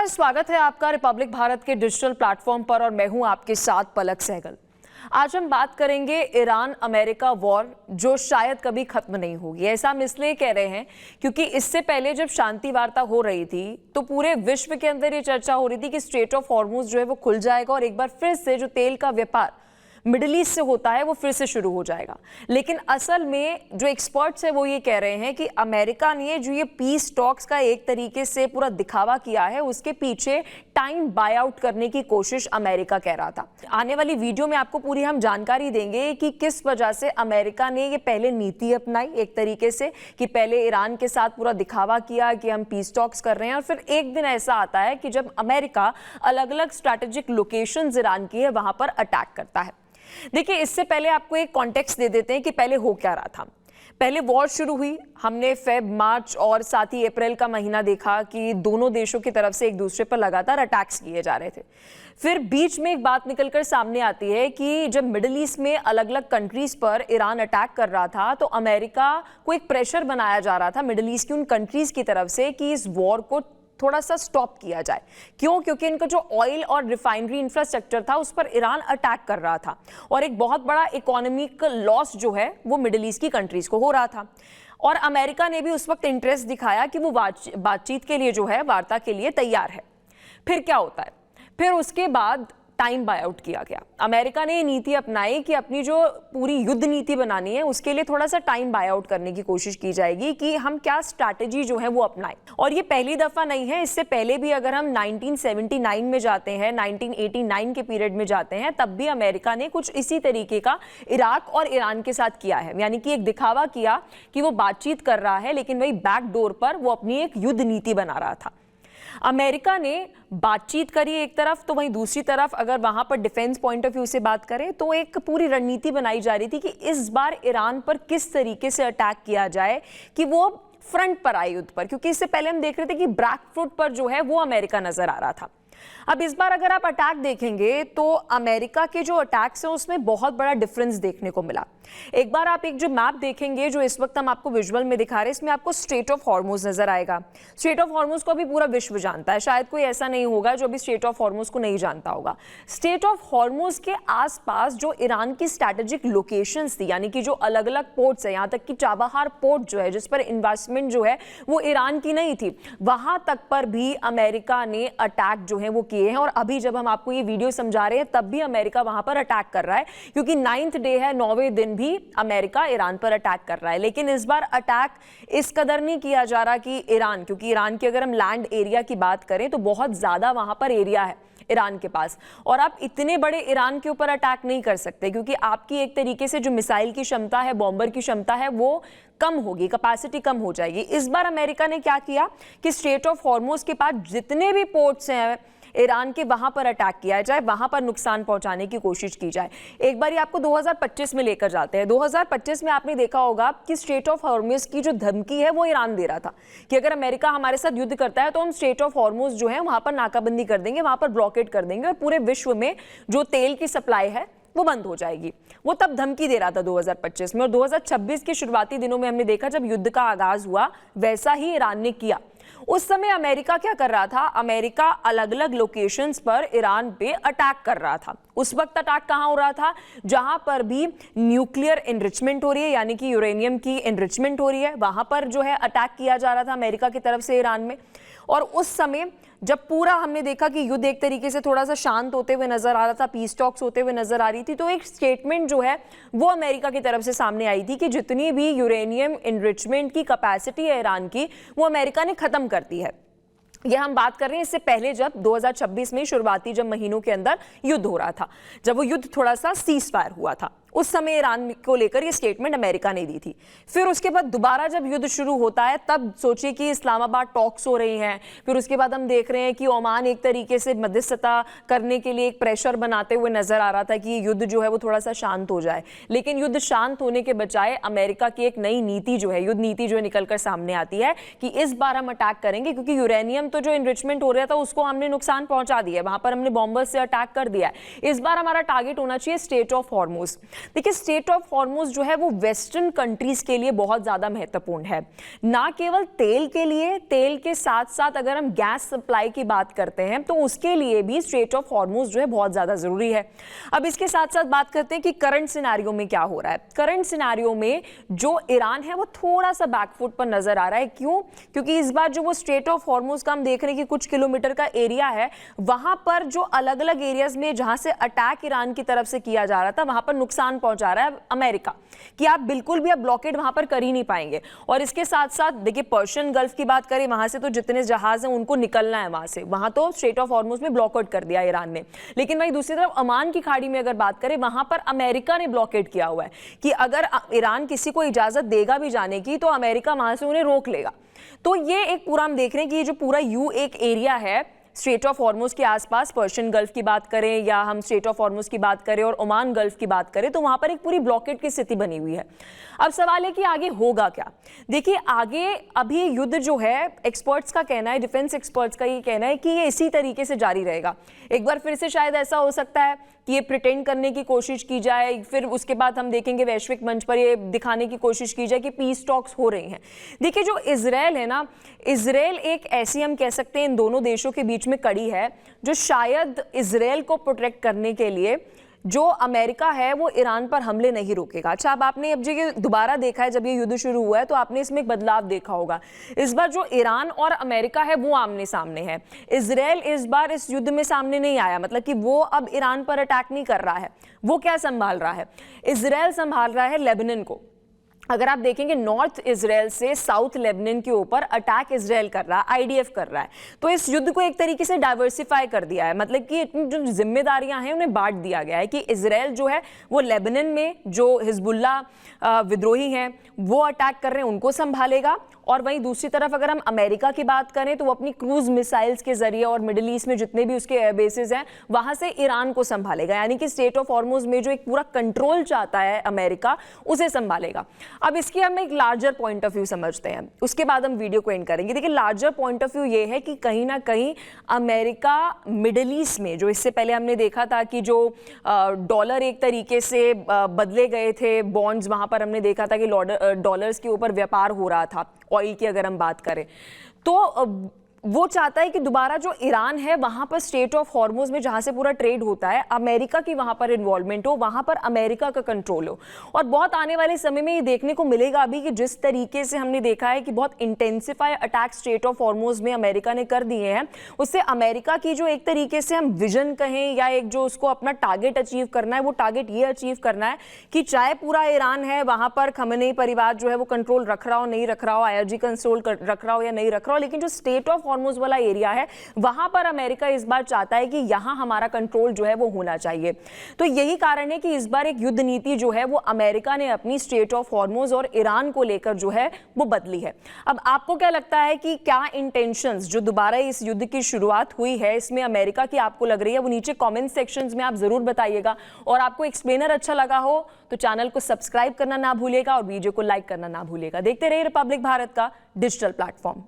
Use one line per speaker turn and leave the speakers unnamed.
नमस्कार, स्वागत है आपका रिपब्लिक भारत के डिजिटल प्लेटफॉर्म पर और मैं हूं आपके साथ पलक सहगल। आज हम बात करेंगे ईरान अमेरिका वॉर, जो शायद कभी खत्म नहीं होगी। ऐसा हम इसलिए कह रहे हैं क्योंकि इससे पहले जब शांति वार्ता हो रही थी तो पूरे विश्व के अंदर ये चर्चा हो रही थी कि स्ट्रेट ऑफ हॉर्मुज जो है वो खुल जाएगा और एक बार फिर से जो तेल का व्यापार मिडिल ईस्ट से होता है वो फिर से शुरू हो जाएगा। लेकिन असल में जो एक्सपर्ट्स है वो ये कह रहे हैं कि अमेरिका ने जो ये पीस टॉक्स का एक तरीके से पूरा दिखावा किया है, उसके पीछे टाइम बाय आउट करने की कोशिश अमेरिका कर रहा था। आने वाली वीडियो में आपको पूरी हम जानकारी देंगे कि किस वजह से अमेरिका ने ये पहले नीति अपनाई एक तरीके से कि पहले ईरान के साथ पूरा दिखावा किया कि हम पीस टॉक्स कर रहे हैं, और फिर एक दिन ऐसा आता है कि जब अमेरिका अलग अलग स्ट्रैटेजिक लोकेशंस ईरान की है वहां पर अटैक करता है। देखिए, इससे पहले आपको एक कॉन्टेक्स्ट दे देते हैं कि पहले हो क्या रहा था। पहले वॉर शुरू हुई, हमने फेब, मार्च और साथ ही अप्रैल का महीना देखा कि दोनों देशों की तरफ से एक दूसरे पर लगातार अटैक्स किए जा रहे थे। फिर बीच में एक बात निकलकर सामने आती है कि जब मिडिल ईस्ट में अलग अलग कंट्रीज पर ईरान अटैक कर रहा था तो अमेरिका को एक प्रेशर बनाया जा रहा था मिडिल ईस्ट की उन कंट्रीज की तरफ से कि इस वॉर को थोड़ा सा स्टॉप किया जाए। क्यों? क्योंकि इनका जो ऑयल और रिफाइनरी इंफ्रास्ट्रक्चर था उस पर ईरान अटैक कर रहा था और एक बहुत बड़ा इकोनॉमिक लॉस जो है वो मिडिल ईस्ट की कंट्रीज को हो रहा था। और अमेरिका ने भी उस वक्त इंटरेस्ट दिखाया कि वो बातचीत के लिए जो है, वार्ता के लिए तैयार है। फिर क्या होता है? फिर उसके बाद टाइम बाय आउट किया गया। अमेरिका ने ये नीति अपनाई कि अपनी जो पूरी युद्ध नीति बनानी है उसके लिए थोड़ा सा टाइम बाय आउट करने की कोशिश की जाएगी कि हम क्या स्ट्रैटेजी जो है वो अपनाएं। और ये पहली दफा नहीं है, इससे पहले भी अगर हम 1979 में जाते हैं, 1989 के पीरियड में जाते हैं, तब भी अमेरिका ने कुछ इसी तरीके का इराक और ईरान के साथ किया है। यानी कि एक दिखावा किया कि वो बातचीत कर रहा है, लेकिन वही बैकडोर पर वो अपनी एक युद्ध नीति बना रहा था। अमेरिका ने बातचीत करी एक तरफ, तो वहीं दूसरी तरफ अगर वहां पर डिफेंस पॉइंट ऑफ व्यू से बात करें तो एक पूरी रणनीति बनाई जा रही थी कि इस बार ईरान पर किस तरीके से अटैक किया जाए कि वो फ्रंट पर आए युद्ध पर, क्योंकि इससे पहले हम देख रहे थे कि बैक फुट पर जो है वो अमेरिका नजर आ रहा था। अब इस बार अगर आप अटैक देखेंगे तो अमेरिका के जो अटैक्स हैं उसमें बहुत बड़ा डिफरेंस देखने को मिला। एक बार आप एक जो मैप देखेंगे जो इस वक्त हम आपको विजुअल में दिखा रहे हैं, इसमें आपको स्ट्रेट ऑफ हॉर्मुज नजर आएगा। स्ट्रेट ऑफ हॉर्मुज को अभी पूरा विश्व जानता है, शायद कोई ऐसा नहीं होगा जो अभी स्ट्रेट ऑफ हॉर्मुज को नहीं जानता होगा। स्ट्रेट ऑफ हॉर्मुज के आसपास जो ईरान की स्ट्रैटेजिक लोकेशंस थी, यानी कि जो अलग अलग पोर्ट्स है, यहाँ तक कि चाबहार पोर्ट जो है जिस पर इन्वेस्टमेंट जो है वो ईरान की नहीं थी, वहां तक पर भी अमेरिका ने अटैक जो है वो किए हैं। और अभी जब हम आपको ये वीडियो समझा रहे हैं तब भी अमेरिका वहां पर अटैक कर रहा है, क्योंकि 9th डे है, 9वें दिन भी अमेरिका ईरान पर अटैक कर रहा है। लेकिन इस बार अटैक इस कदर नहीं किया जा रहा कि ईरान, क्योंकि ईरान की अगर हम लैंड एरिया की बात करें तो बहुत ज्यादा वहां पर एरिया है ईरान के पास, और आप इतने बड़े ईरान के ऊपर अटैक नहीं कर सकते क्योंकि आपकी एक तरीके से जो मिसाइल की क्षमता है, बॉम्बर की क्षमता है, वो कम होगी, कैपेसिटी कम हो जाएगी। इस बार अमेरिका ने क्या किया कि स्ट्रेट ऑफ हॉर्मुज के पास जितने भी पोर्ट्स हैं ईरान के, वहां पर अटैक किया जाए, वहां पर नुकसान पहुंचाने की कोशिश की जाए। एक बार आपको 2025 में लेकर जाते हैं। 2025 में आपने देखा होगा कि स्ट्रेट ऑफ हॉर्मुज की जो धमकी है वो ईरान दे रहा था कि अगर अमेरिका हमारे साथ युद्ध करता है तो हम स्ट्रेट ऑफ हॉर्मुज जो है वहां पर नाकाबंदी कर देंगे, वहां पर ब्लॉकेड कर देंगे और पूरे विश्व में जो तेल की सप्लाई है वो बंद हो जाएगी। वो तब धमकी दे रहा था 2025 में। और 2026 के शुरुआती दिनों में हमने देखा जब युद्ध का आगाज हुआ वैसा ही ईरान ने किया। उस समय अमेरिका क्या कर रहा था? अमेरिका अलग अलग लोकेशंस पर ईरान पे अटैक कर रहा था। उस वक्त अटैक कहां हो रहा था? जहां पर भी न्यूक्लियर एनरिचमेंट हो रही है, यानी कि यूरेनियम की एनरिचमेंट हो रही है, वहां पर जो है अटैक किया जा रहा था अमेरिका की तरफ से ईरान में। और उस समय जब पूरा हमने देखा कि युद्ध एक तरीके से थोड़ा सा शांत होते हुए नजर आ रहा था, पीस टॉक्स होते हुए नजर आ रही थी, तो एक स्टेटमेंट जो है वो अमेरिका की तरफ से सामने आई थी कि जितनी भी यूरेनियम एनरिचमेंट की कैपेसिटी है ईरान की, वो अमेरिका ने खत्म कर दी है। यह हम बात कर रहे हैं इससे पहले जब 2026 में शुरुआती जब महीनों के अंदर युद्ध हो रहा था, जब वो युद्ध थोड़ा सा सीज फायर हुआ था, उस समय ईरान को लेकर ये स्टेटमेंट अमेरिका ने दी थी। फिर उसके बाद दोबारा जब युद्ध शुरू होता है तब सोचिए कि इस्लामाबाद टॉक्स हो रही हैं। फिर उसके बाद हम देख रहे हैं कि ओमान एक तरीके से मध्यस्थता करने के लिए एक प्रेशर बनाते हुए नजर आ रहा था कि युद्ध जो है वो थोड़ा सा शांत हो जाए। लेकिन युद्ध शांत होने के बजाय अमेरिका की एक नई नीति जो है, युद्ध नीति जो है निकलकर सामने आती है कि इस बार हम अटैक करेंगे, क्योंकि यूरेनियम तो जो एनरिचमेंट हो रहा था उसको हमने नुकसान पहुंचा दिया है, वहां पर हमने बॉम्बर से अटैक कर दिया है। इस बार हमारा टारगेट होना चाहिए स्ट्रेट ऑफ हॉर्मुज। देखिए, स्ट्रेट ऑफ हॉर्मुज जो है वो वेस्टर्न कंट्रीज के लिए बहुत ज़्यादा महत्वपूर्ण है, ना केवल तेल के लिए, तेल के साथ साथ अगर हम गैस सप्लाई की बात करते हैं तो उसके लिए भी स्ट्रेट ऑफ हॉर्मुज जो है बहुत ज़्यादा ज़रूरी है। अब इसके साथ साथ बात करते हैं कि करंट सिनेरियो में क्या हो रहा है। करंट सिनेरियो में जो ईरान है वो थोड़ा सा बैकफुट पर नजर आ रहा है। क्यों? क्योंकि इस बार जो वो स्ट्रेट ऑफ हॉर्मुज का हम देख रहे हैं कि कुछ किलोमीटर का एरिया है, वहां पर जो अलग अलग एरियाज में जहां से अटैक ईरान की तरफ से किया जा रहा था वहां पर नुकसान पहुंचा रहा है अमेरिका, कि आप बिल्कुल भी अब ब्लॉकेड वहां पर कर ही नहीं पाएंगे। और इसके साथ साथ देखिए, पर्शियन गल्फ की बात करें, वहां से तो जितने जहाज हैं उनको निकलना है वहां से, वहां तो स्ट्रेट ऑफ हॉर्मुज में ब्लॉकआउट कर दिया ईरान ने। लेकिन वहीं दूसरी तरफ ओमान की खाड़ी में अगर बात करें, वहां पर अमेरिका ने ब्लॉकेट किया हुआ है कि अगर ईरान किसी को इजाजत देगा भी जाने की तो अमेरिका वहां से उन्हें रोक लेगा। तो ये एक पूरा हम देख रहे हैं कि ये जो पूरा एक एरिया है स्ट्रेट ऑफ हॉर्मुज के आसपास, पर्शियन गल्फ की बात करें या हम स्ट्रेट ऑफ हॉर्मुज की बात करें और ओमान गल्फ की बात करें, तो वहां पर एक पूरी ब्लॉकेट की स्थिति बनी हुई है। अब सवाल है कि आगे होगा क्या। देखिए, आगे अभी युद्ध जो है, एक्सपर्ट्स का कहना है, डिफेंस एक्सपर्ट्स का ये कहना है कि ये इसी तरीके से जारी रहेगा। एक बार फिर से शायद ऐसा हो सकता है कि ये प्रिटेंड करने की कोशिश की जाए, फिर उसके बाद हम देखेंगे वैश्विक मंच पर ये दिखाने की कोशिश की जाए कि पीस टॉक्स हो रही हैं। देखिए, जो इजराइल है ना, इजराइल एक ऐसी, हम कह सकते हैं, इन दोनों देशों के बीच में कड़ी है जो शायद इजराइल को प्रोटेक्ट करने के लिए जो अमेरिका है वो ईरान पर हमले नहीं रोकेगा। अच्छा, अब आपने अब जो ये दोबारा देखा है, जब ये युद्ध शुरू हुआ है तो आपने इसमें एक बदलाव देखा होगा। इस बार जो ईरान और अमेरिका है वो आमने सामने है। इजराइल इस बार इस युद्ध में सामने नहीं आया, मतलब कि वो अब ईरान पर अटैक नहीं कर रहा है। वो क्या संभाल रहा है? इजराइल संभाल रहा है लेबनान को। अगर आप देखेंगे, नॉर्थ इजराइल से साउथ लेबनान के ऊपर अटैक इजराइल कर रहा है, आईडीएफ कर रहा है। तो इस युद्ध को एक तरीके से डाइवर्सिफाई कर दिया है, मतलब कि जो जिम्मेदारियां हैं उन्हें बांट दिया गया है कि इजराइल जो है वो लेबनान में जो हिजबुल्ला विद्रोही हैं वो अटैक कर रहे हैं उनको संभालेगा, और वहीं दूसरी तरफ अगर हम अमेरिका की बात करें तो वो अपनी क्रूज मिसाइल्स के जरिए और मिडिल ईस्ट में जितने भी उसके एयरबेसेस हैं वहां से ईरान को संभालेगा। यानी कि स्ट्रेट ऑफ हॉर्मुज में जो एक पूरा कंट्रोल चाहता है अमेरिका, उसे संभालेगा। अब इसकी हम एक लार्जर पॉइंट ऑफ व्यू समझते हैं, उसके बाद हम वीडियो को एंड करेंगे। देखिए, लार्जर पॉइंट ऑफ व्यू ये है कि कहीं ना कहीं अमेरिका मिडिल ईस्ट में, जो इससे पहले हमने देखा था कि जो डॉलर एक तरीके से बदले गए थे बॉन्ड्स, वहां पर हमने देखा था कि डॉलर्स के ऊपर व्यापार हो रहा था, ऑयल की अगर हम बात करें तो वो चाहता है कि दोबारा जो ईरान है वहां पर स्ट्रेट ऑफ हॉर्मुज में जहां से पूरा ट्रेड होता है, अमेरिका की वहां पर इन्वॉल्वमेंट हो, वहां पर अमेरिका का कंट्रोल हो। और बहुत आने वाले समय में ये देखने को मिलेगा अभी कि जिस तरीके से हमने देखा है कि बहुत intensify attack straight of Hormuz में अमेरिका ने कर दिए हैं, उससे अमेरिका की जो एक तरीके से हम विजन कहें या एक जो उसको अपना टारगेट अचीव करना है, वो टारगेट ये अचीव करना है कि चाहे पूरा ईरान है वहां पर खमेनी परिवार जो है वो कंट्रोल रख रहा हो, नहीं रख रहा हो, आईआरजी कंट्रोल रख रहा हो या नहीं रख रहा हो, लेकिन जो स्ट्रेट ऑफ हॉर्मुज वाला एरिया है वहां पर अमेरिका इस बार चाहता है कि यहां हमारा कंट्रोल जो है वो होना चाहिए। तो यही कारण है कि इस बार एक युद्ध नीति जो है वो अमेरिका ने अपनी स्ट्रेट ऑफ हॉर्मुज और ईरान को लेकर जो है वो बदली है। अब आपको क्या लगता है कि क्या इंटेंशंस जो दोबारा इस युद्ध की शुरुआत हुई है इसमें अमेरिका की आपको लग रही है? वो नीचे कमेंट सेक्शंस में आप जरूर बताइएगा। और आपको एक्सप्लेनर अच्छा लगा हो तो चैनल को सब्सक्राइब करना ना भूलिएगा और वीडियो को लाइक करना ना भूलिएगा। देखते रहिए रिपब्लिक भारत का डिजिटल प्लेटफॉर्म।